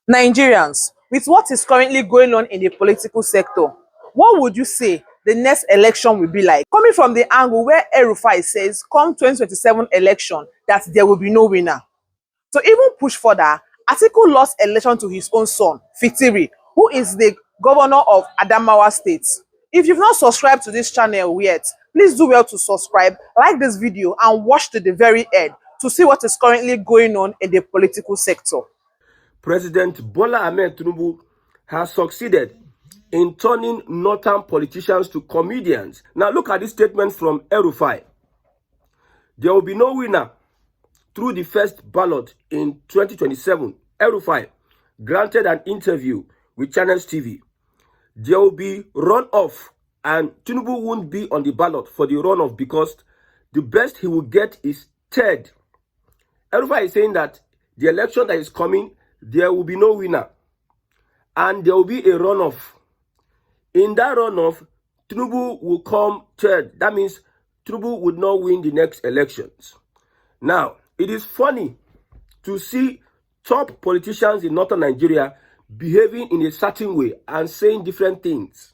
Nigerians, with what is currently going on in the political sector, what would you say the next election will be like? Coming from the angle where El-Rufai says, come 2027 election, that there will be no winner. To even push further, Atiku lost election to his own son, Fitiri, who is the governor of Adamawa State. If you've not subscribed to this channel yet, please do well to subscribe, like this video, and watch to the very end to see what is currently going on in the political sector. President Bola Ahmed Tinubu has succeeded in turning northern politicians to comedians. Now look at this statement from El-Rufai. There will be no winner through the first ballot in 2027. El-Rufai granted an interview with Channels TV. There will be runoff and Tinubu won't be on the ballot for the runoff because the best he will get is third. El-Rufai is saying that the election that is coming, there will be no winner and there will be a runoff. In that runoff, Tinubu will come third. That means Tinubu would not win the next elections. Now, it is funny to see top politicians in northern Nigeria behaving in a certain way and saying different things.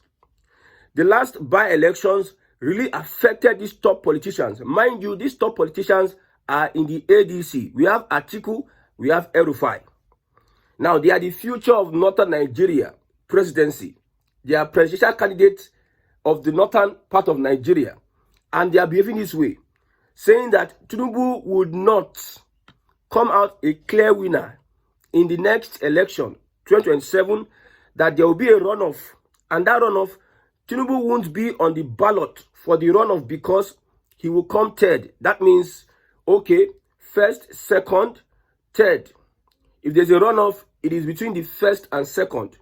The last by-elections really affected these top politicians. Mind you, these top politicians are in the ADC. We have Atiku, we have El-Rufai. Now, they are the future of northern Nigeria presidency. They are presidential candidates of the northern part of Nigeria. And they are behaving this way, saying that Tinubu would not come out a clear winner in the next election, 2027, that there will be a runoff. And that runoff, Tinubu won't be on the ballot for the runoff because he will come third. That means, okay, first, second, third. If there's a runoff, it is between the first and second.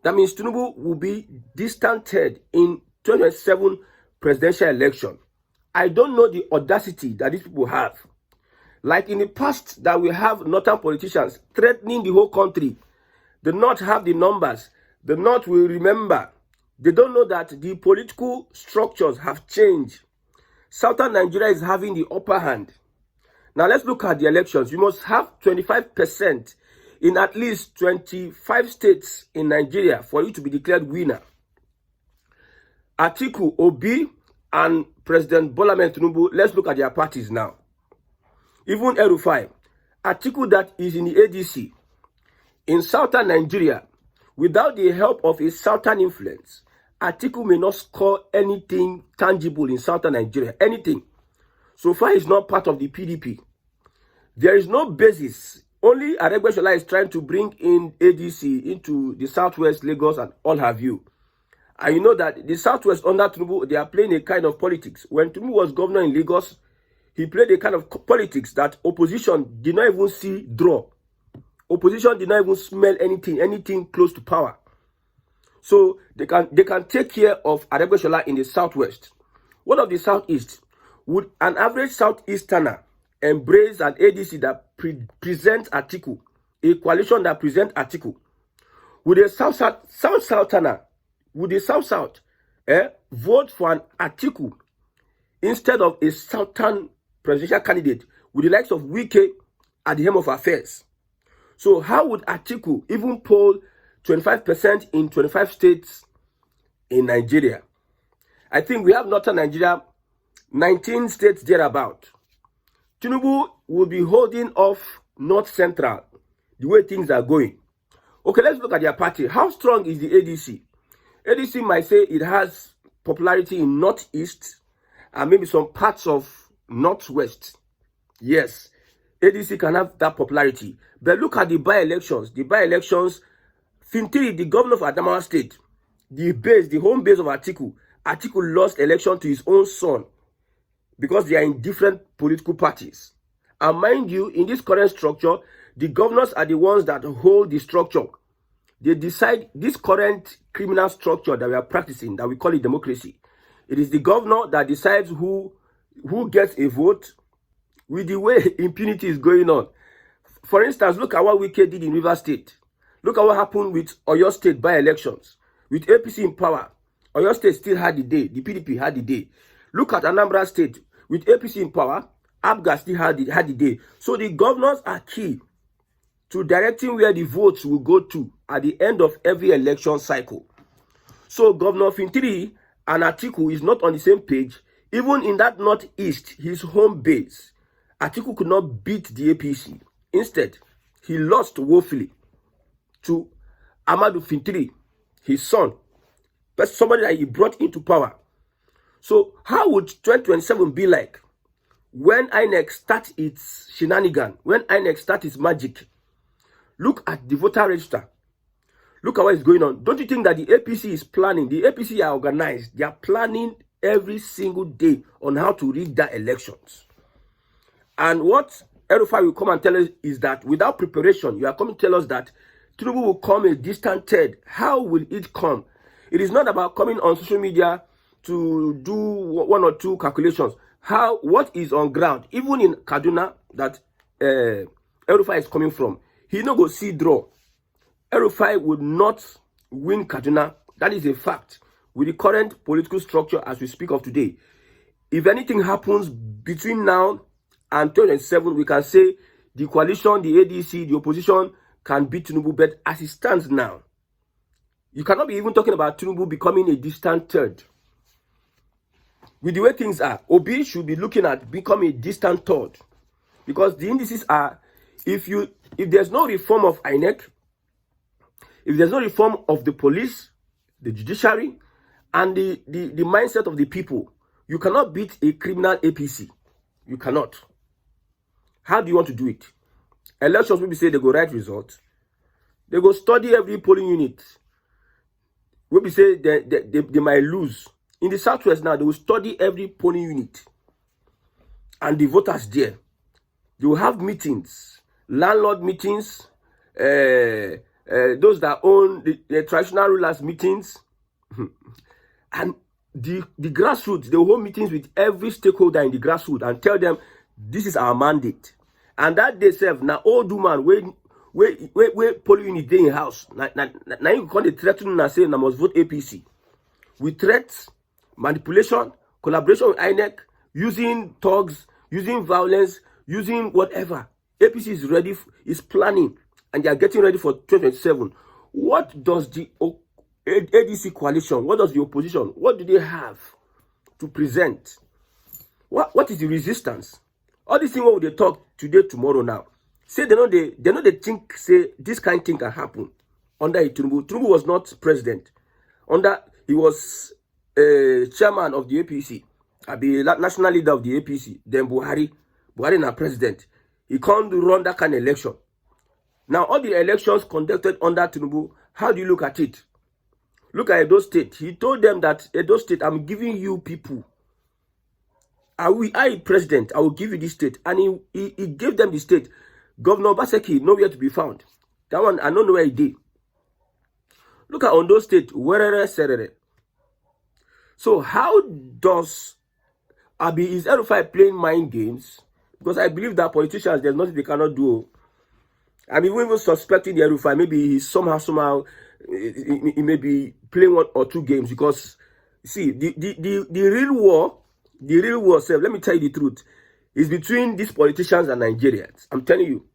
That means Tinubu will be distant third in 2027 presidential election. I don't know the audacity that these people have. Like in the past that we have northern politicians threatening the whole country. The North have the numbers. The North will remember. They don't know that the political structures have changed. Southern Nigeria is having the upper hand. Now let's look at the elections. You must have 25% in at least 25 states in Nigeria for you to be declared winner. Atiku, Obi, and President Bola Ahmed Tinubu, let's look at their parties now. Even El-Rufai, Atiku that is in the ADC, in southern Nigeria, without the help of a southern influence, Atiku may not score anything tangible in southern Nigeria, anything. So far, he's not part of the PDP. There is no basis. Only Aregbesola is trying to bring in ADC into the southwest, Lagos, and all have you. And you know that the southwest under Tinubu, they are playing a kind of politics. When Tinubu was governor in Lagos, he played a kind of politics that opposition did not even see draw. Opposition did not even smell anything close to power. So they can take care of Aregbesola in the southwest. What of the southeast? Would an average southeasterner embrace an ADC that presents Atiku, a coalition that presents Atiku? Would a southerner, would the south vote for an Atiku instead of a southern presidential candidate with the likes of Wike at the helm of affairs? So how would Atiku even poll 25% in 25 states in Nigeria? I think we have northern Nigeria, 19 states thereabout. Tinubu will be holding off North Central the way things are going. Okay, let's look at their party. How strong is the ADC? ADC might say it has popularity in Northeast and maybe some parts of Northwest. Yes, ADC can have that popularity. But look at the by-elections. The by-elections, Fintiri, the governor of Adamawa State, the home base of Atiku lost election to his own son because they are in different political parties. And mind you, in this current structure, the governors are the ones that hold the structure. They decide this current criminal structure that we are practicing, that we call it democracy. It is the governor that decides who gets a vote with the way impunity is going on. For instance, look at what Wike did in Rivers State. Look at what happened with Oyo State by-elections. With APC in power, Oyo State still had the day. The PDP had the day. Look at Anambra State. With APC in power, APGA still had the day. So the governors are key to directing where the votes will go to at the end of every election cycle. So Governor Fintiri and Atiku is not on the same page. Even in that northeast, his home base, Atiku could not beat the APC. Instead, he lost woefully to Amadou Fintiri, his son, but somebody that he brought into power. So how would 2027 be like when INEC starts its shenanigan, when INEC starts its magic? Look at the voter register. Look at what is going on. Don't you think that the APC is planning? The APC are organized. They are planning every single day on how to rig their elections. And what El-Rufai will come and tell us is that without preparation, you are coming to tell us that Tinubu will come a distant third. How will it come? It is not about coming on social media to do one or two calculations. What is on ground? Even in Kaduna, that El-Rufai is coming from, he no go see draw. El-Rufai would not win Kaduna. That is a fact. With the current political structure as we speak of today, if anything happens between now and 2027, we can say the coalition, the ADC, the opposition can beat Tinubu. But as it stands now, you cannot be even talking about Tinubu becoming a distant third. With the way things are, Obi should be looking at becoming a distant third. Because the indices are, if there's no reform of INEC, if there's no reform of the police, the judiciary, and the mindset of the people, you cannot beat a criminal APC. You cannot. How do you want to do it? Elections will be say they go right result. They go study every polling unit. Will be say they might lose. In the Southwest now, they will study every polling unit. And the voters there. They will have meetings, landlord meetings, those that own the traditional rulers meetings. And the grassroots, they will hold meetings with every stakeholder in the grassroots and tell them, this is our mandate. And that they serve, now old woman, where polling unit dey in house. Now you call the threatening and say, I must vote APC. With threats, manipulation, collaboration with INEC, using thugs, using violence, using whatever. APC is ready, is planning, and they are getting ready for 2027. What does the ADC coalition, what does the opposition, what do they have to present? What is the resistance? All these things what they talk today, tomorrow now. Say they know they think, say this kind of thing can happen under Tinubu. Tinubu was not president. He was chairman of the APC, the national leader of the APC. Then Buhari now president. He can't run that kind of election. Now all the elections conducted under Tinubu, how do you look at it? Look at Edo State. He told them that Edo State, I'm giving you people. I president, I will give you this state. And he gave them the state. Governor Baseki, nowhere to be found. That one, I don't know where he did. Look at Ondo State, wherever, serere. So how does is El-Rufai playing mind games? Because I believe that politicians, there's nothing they cannot do. I'm even suspecting the El-Rufai, maybe he's somehow, he may be playing one or two games. Because, see, the real war, let me tell you the truth, is between these politicians and Nigerians. I'm telling you,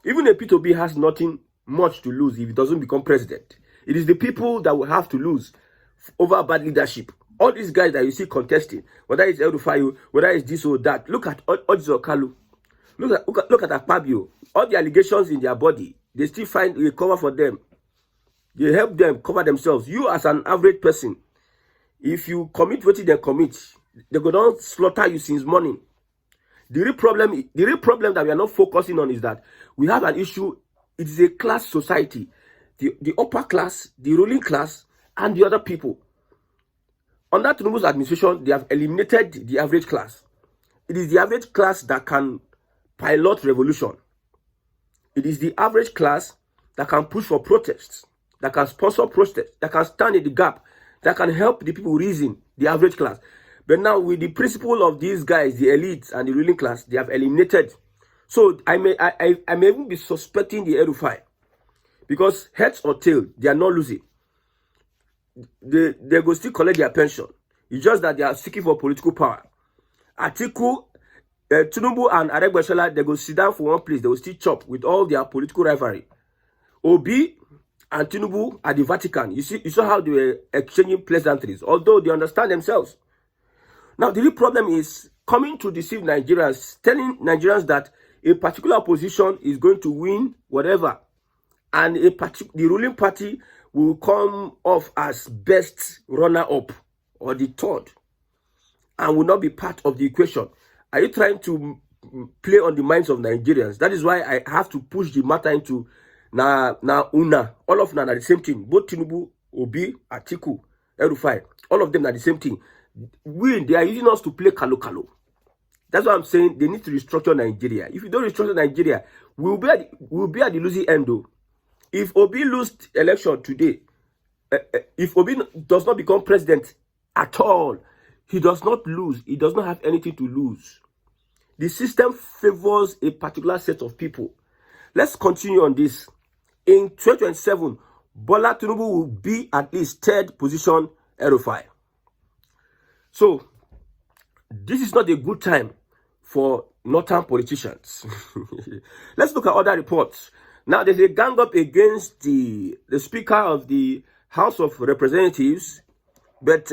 even a P2B has nothing much to lose if it doesn't become president. It is the people that will have to lose over bad leadership. All these guys that you see contesting, whether it's El-Rufai, whether it's this or that, look at Ojizo Kalu, look at Akpabio. All the allegations in their body, they still find a cover for them. They help them cover themselves. You as an average person, if you commit what they commit, they go down slaughter you since morning. The real problem that we are not focusing on is that we have an issue. It is a class society. The upper class, the ruling class, and the other people. Under Tinubu's administration, they have eliminated the average class. It is the average class that can pilot revolution. It is the average class that can push for protests, that can sponsor protests, that can stand in the gap, that can help the people reason, the average class. But now with the principle of these guys, the elites and the ruling class, they have eliminated. So I may even be suspecting the El-Rufai. Because heads or tail, they are not losing. They go still collect their pension. It's just that they are seeking for political power. Atiku, Tinubu and Aregbesola, they go sit down for one place. They will still chop with all their political rivalry. Obi and Tinubu at the Vatican. You saw how they were exchanging pleasantries, although they understand themselves. Now, the real problem is coming to deceive Nigerians, telling Nigerians that a particular opposition is going to win whatever, and the ruling party will come off as best runner-up or the third, and will not be part of the equation. Are you trying to play on the minds of Nigerians? That is why I have to push the matter into una. All of them are the same thing. Both Tinubu, Obi, Atiku, El-Rufai, all of them are the same thing. They are using us to play kalo. That's why I'm saying they need to restructure Nigeria. If you don't restructure Nigeria, we'll be at the losing end though. If Obi loses election today, if Obi does not become president at all, he does not lose. He does not have anything to lose. The system favors a particular set of people. Let's continue on this. In 2027, Bola Tinubu will be at least third position El-Rufai. So, this is not a good time for northern politicians. Let's look at other reports. Now, there's a gang up against the Speaker of the House of Representatives, but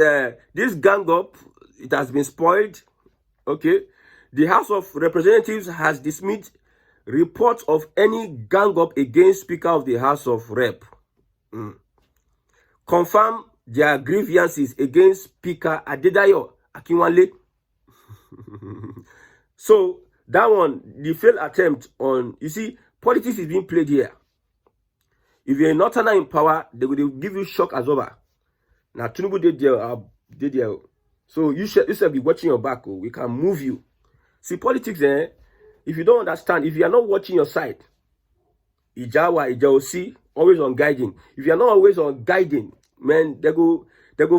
this gang up, it has been spoiled. Okay, the House of Representatives has dismissed reports of any gang up against Speaker of the House of Rep. Confirm their grievances against Speaker Adedayo Akinwale. So that one, the failed attempt on, you see, politics is being played here. If you're a northerner in power, they will give you shock absorber. Now Tinubu did there. So you should be watching your back. Oh, we can move you. See, politics, if you don't understand, if you are not watching your side, Ijawa, always on guiding. If you are not always on guiding, man, they go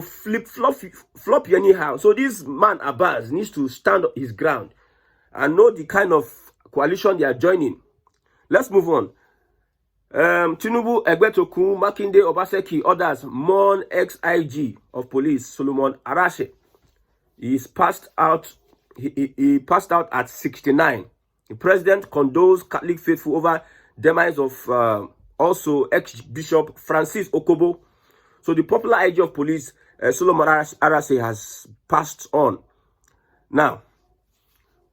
flop you anyhow. So this man Abbas needs to stand up his ground and know the kind of coalition they are joining. Let's move on. Tinubu, Egbetokun, Makinde, Obaseki, others mourn ex-IG of police Solomon Arase. He passed out at 69. The president condoles Catholic faithful over demise of also ex-bishop Francis Okobo. So the popular IG of police Solomon Arase has passed on. Now,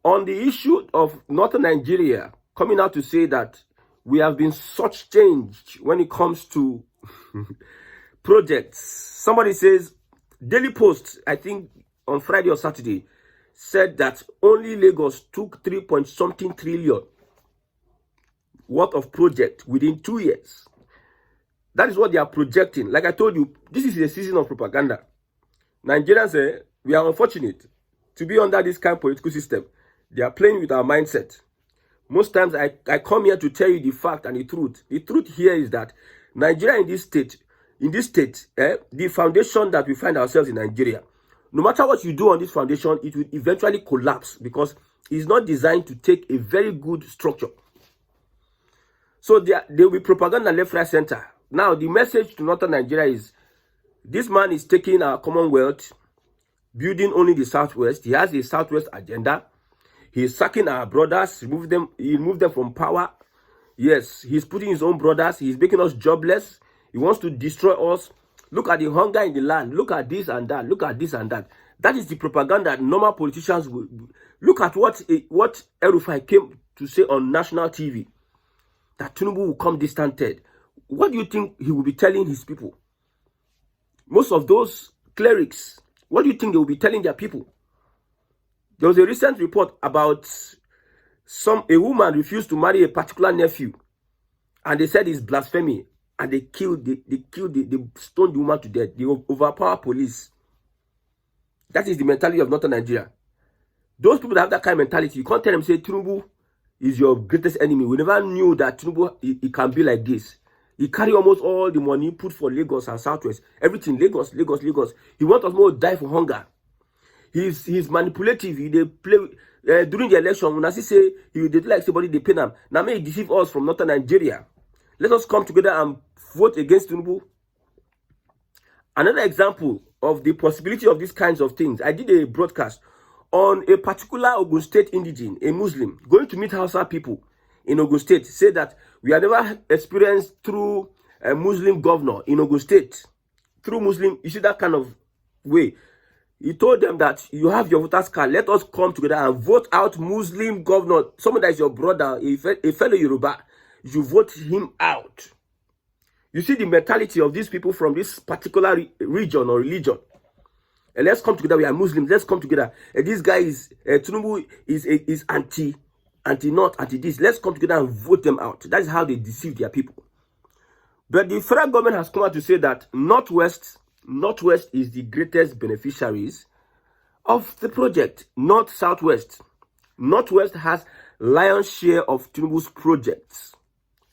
on the issue of northern Nigeria coming out to say that we have been such changed when it comes to projects. Somebody says, Daily Post, I think on Friday or Saturday, said that only Lagos took 3-point-something trillion worth of project within 2 years. That is what they are projecting. Like I told you, this is a season of propaganda. Nigerians, we are unfortunate to be under this kind of political system. They are playing with our mindset. Most times I come here to tell you the fact and the truth. The truth here is that Nigeria in this state, the foundation that we find ourselves in Nigeria, no matter what you do on this foundation, it will eventually collapse because it's not designed to take a very good structure. So there will be propaganda left, right, center. Now, the message to northern Nigeria is, this man is taking our Commonwealth, building only the Southwest. He has a Southwest agenda. He's sacking our brothers, he removed them from power. Yes, he's putting his own brothers. He's making us jobless. He wants to destroy us. Look at the hunger in the land. Look at this and that. Look at this and that. That is the propaganda that normal politicians will. Look at what El-Rufai came to say on national TV. That Tinubu will come distant third. What do you think he will be telling his people? Most of those clerics, what do you think they will be telling their people? There was a recent report about a woman refused to marry a particular nephew, and they said it's blasphemy, and they stoned the woman to death. They overpower police. That is the mentality of northern Nigeria. Those people that have that kind of mentality, you can't tell them, say, Tinubu is your greatest enemy. We never knew that Tinubu, he can be like this. He carry almost all the money put for Lagos and Southwest. Everything, Lagos. He wants us more to die for hunger. He's manipulative. They play during the election. When I say he did like somebody they pay them. Now may he deceive us from northern Nigeria. Let us come together and vote against Tinubu. Another example of the possibility of these kinds of things. I did a broadcast on a particular Ogun State indigene, a Muslim, going to meet Hausa people in Ogun State said that we have never experienced through a Muslim governor in Ogun State, through Muslim, you see that kind of way. He told them that you have your voters card, let us come together and vote out Muslim governor, someone that is your brother, a fellow Yoruba, you vote him out. You see the mentality of these people from this particular region or religion. And let's come together, we are Muslims, let's come together. And this guy is, Tinubu is anti this. Let's come together and vote them out. That is how they deceive their people. But the federal government has come out to say that Northwest is the greatest beneficiaries of the project, not Southwest. Northwest has lion's share of Tinubu's projects.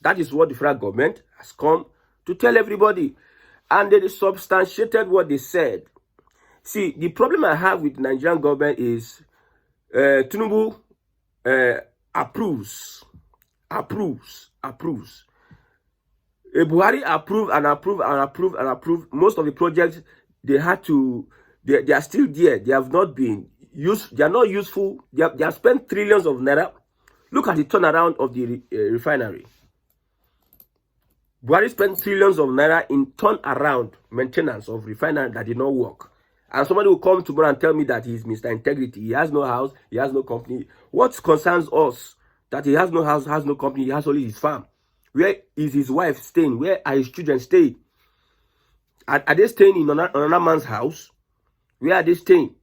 That is what the federal government has come to tell everybody. And they substantiated what they said. See, the problem I have with the Nigerian government is Tinubu approves. Buhari approve. Most of the projects they are still there. They have not been used. They are not useful. They have spent trillions of naira. Look at the turnaround of the refinery. Buhari spent trillions of naira in turnaround maintenance of refinery that did not work. And somebody will come tomorrow and tell me that he's Mr. Integrity. He has no house. He has no company. What concerns us that he has no house, has no company. He has only his farm. Where is his wife staying? Where are his children staying? Are they staying in another man's house? Where are they staying?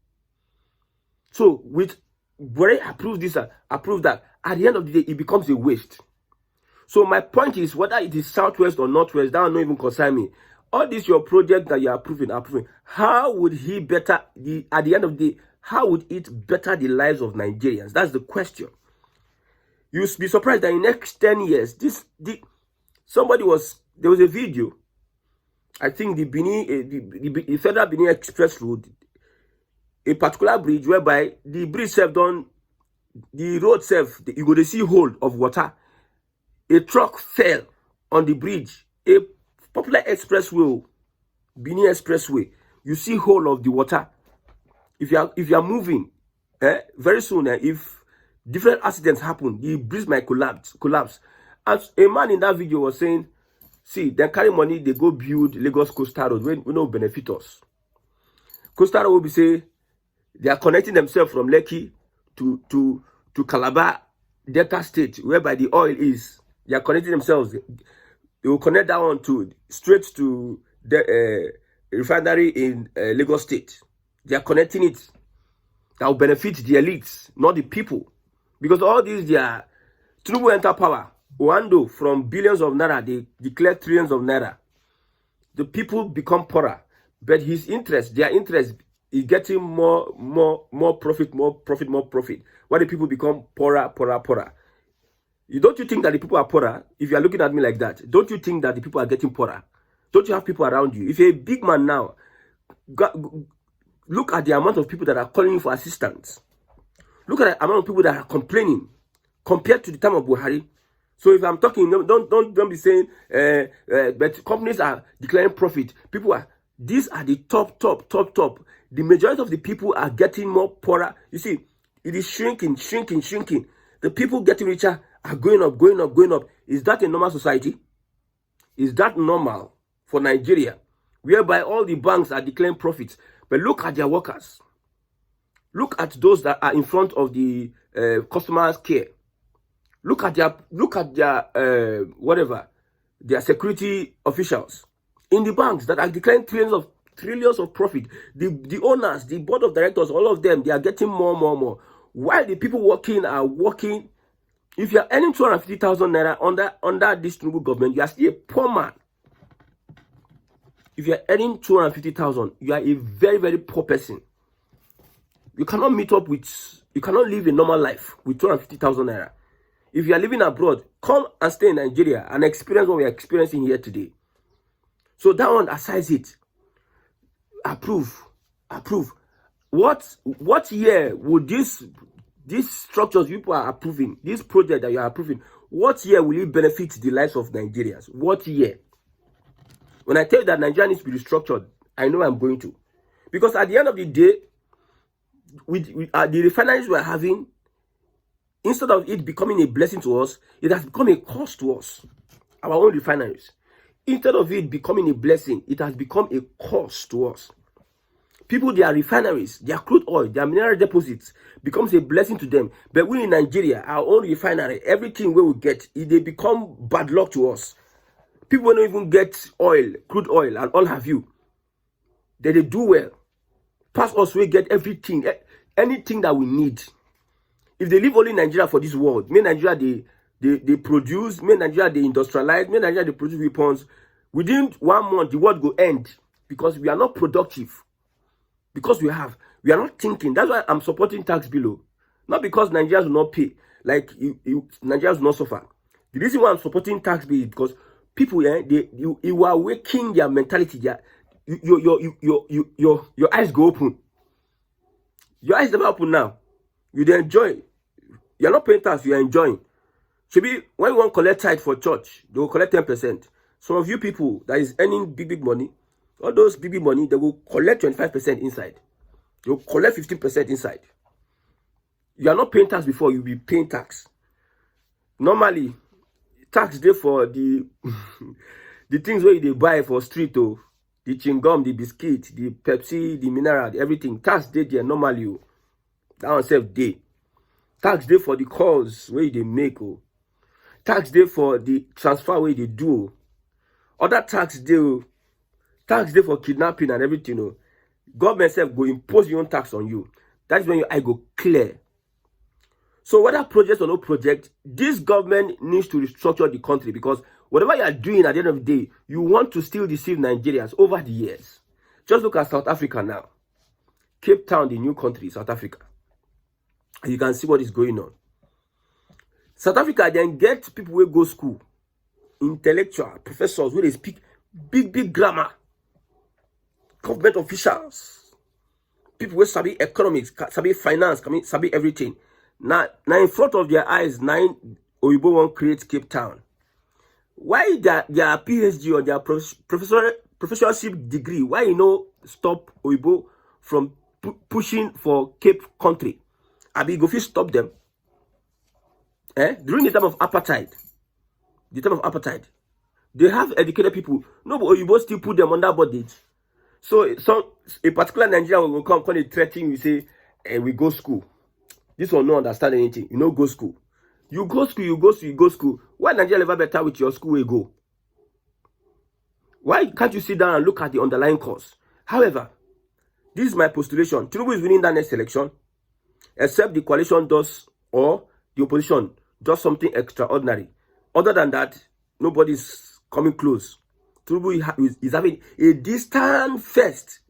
So, with Buhari approve this, approve that, at the end of the day, it becomes a waste. So, my point is, whether it is Southwest or Northwest, that will not even concern me. All this your project that you are approving, how would he better, at the end of the day, how would it better the lives of Nigerians? That's the question. You'll be surprised that in the next 10 years, there was a video, I think the Federal Benin Express Road, a particular bridge whereby the bridge the road self, you go to see hole of water. A truck fell on the bridge, a popular expressway, Benin Expressway, you see hole of the water. If you are moving, very soon, if different accidents happen, the bridge might collapse. As a man in that video was saying, see, they carry money, they go build Lagos Coastal Road, we no benefit us. Coastal Road will be say they are connecting themselves from Lekki to Calabar, Delta State, whereby the oil is. They are connecting themselves. They will connect that one straight to the refinery in Lagos State. They are connecting it. That will benefit the elites, not the people. Because all these, they are Tinubu enter power. Wando, from billions of naira, they declare trillions of naira. The people become poorer. But their interest is getting more profit. Why the people become poorer. Don't you think that the people are poorer? If you are looking at me like that, don't you think that the people are getting poorer? Don't you have people around you? If you're a big man now, look at the amount of people that are calling you for assistance. Look at the amount of people that are complaining compared to the time of Buhari. So if I'm talking, don't be saying, but companies are declaring profit. These are the top. The majority of the people are getting more poorer. You see, it is shrinking. The people getting richer are going up. Is that a normal society? Is that normal for Nigeria, whereby all the banks are declaring profits? But look at their workers. Look at those that are in front of the customers' care. Look at their their security officials in the banks that are declaring trillions of profit. The owners, the board of directors, all of them, they are getting more. While the people working are working. If you are earning 250,000 naira under this Tinubu government, you are still a poor man. If you are earning 250,000, you are a very, very poor person. You cannot you cannot live a normal life with 250,000 naira. If you are living abroad, come and stay in Nigeria and experience what we are experiencing here today. So that one aside it. Approve. What year would these structures people are approving, this project that you are approving, what year will it benefit the lives of Nigerians? What year? When I tell you that Nigeria needs to be restructured, I know I'm going to. Because at the end of the day, with the refineries we're having, Instead of it becoming a blessing to us, it has become a curse to us, our own refineries. Instead of it becoming a blessing, it has become a curse to us. People, their refineries, their crude oil, their mineral deposits becomes a blessing to them. But we in Nigeria, our own refinery, everything we will get, they become bad luck to us. People don't even get oil, crude oil, and all have you. They do well. Past us, we get everything, anything that we need. If they live only in Nigeria for this world, may Nigeria they produce, may Nigeria they industrialize, may Nigeria they produce weapons. Within 1 month, the world will end because we are not productive. Because we are not thinking. That's why I'm supporting tax below. Not because Nigerians will not pay, like Nigerians will not suffer. The reason why I'm supporting tax bill is because people, you are waking their mentality. Your eyes go open. Your eyes never open now. You dey enjoy. You're not paying tax, you're enjoying. Maybe when you want to collect tithe for church, they will collect 10%. Some of you people that is earning big money, all those big money, they will collect 25% inside. They will collect 15% inside. You are not paying tax before, you'll be paying tax. Normally, tax day for the the things where they buy for street, the chewing gum, the biscuit, the Pepsi, the mineral, everything. Tax day there normally. That one self day. Tax day for the calls where they make. Tax day for the transfer where they do. Other tax day. Tax day for kidnapping and everything. Government self go impose your own tax on you. That's when your eye go clear. So whether project or no project, this government needs to restructure the country, because whatever you are doing at the end of the day, you want to still deceive Nigerians over the years. Just look at South Africa now. Cape Town, the new country, South Africa. And you can see what is going on. South Africa then get people who go school, intellectual professors who they speak big grammar, government officials, people who sabi economics, sabi finance, sabi everything. Now in front of their eyes, Oyibo won't create Cape Town. Why their PhD or their professorship degree, why stop Oyibo from pushing for Cape country? Abi go fit stop them? During the time of apartheid, they have educated people. No, but Oyibo still put them under bondage. So a particular Nigerian will come and threaten you, say, we go school. This one no understand anything. You go school. You go school. Why Nigeria ever better with your school we go? Why can't you sit down and look at the underlying cause? However, this is my postulation. Tinubu is winning that next election, except the coalition does, or the opposition does something extraordinary. Other than that, nobody's coming close. Tinubu is having a distant first.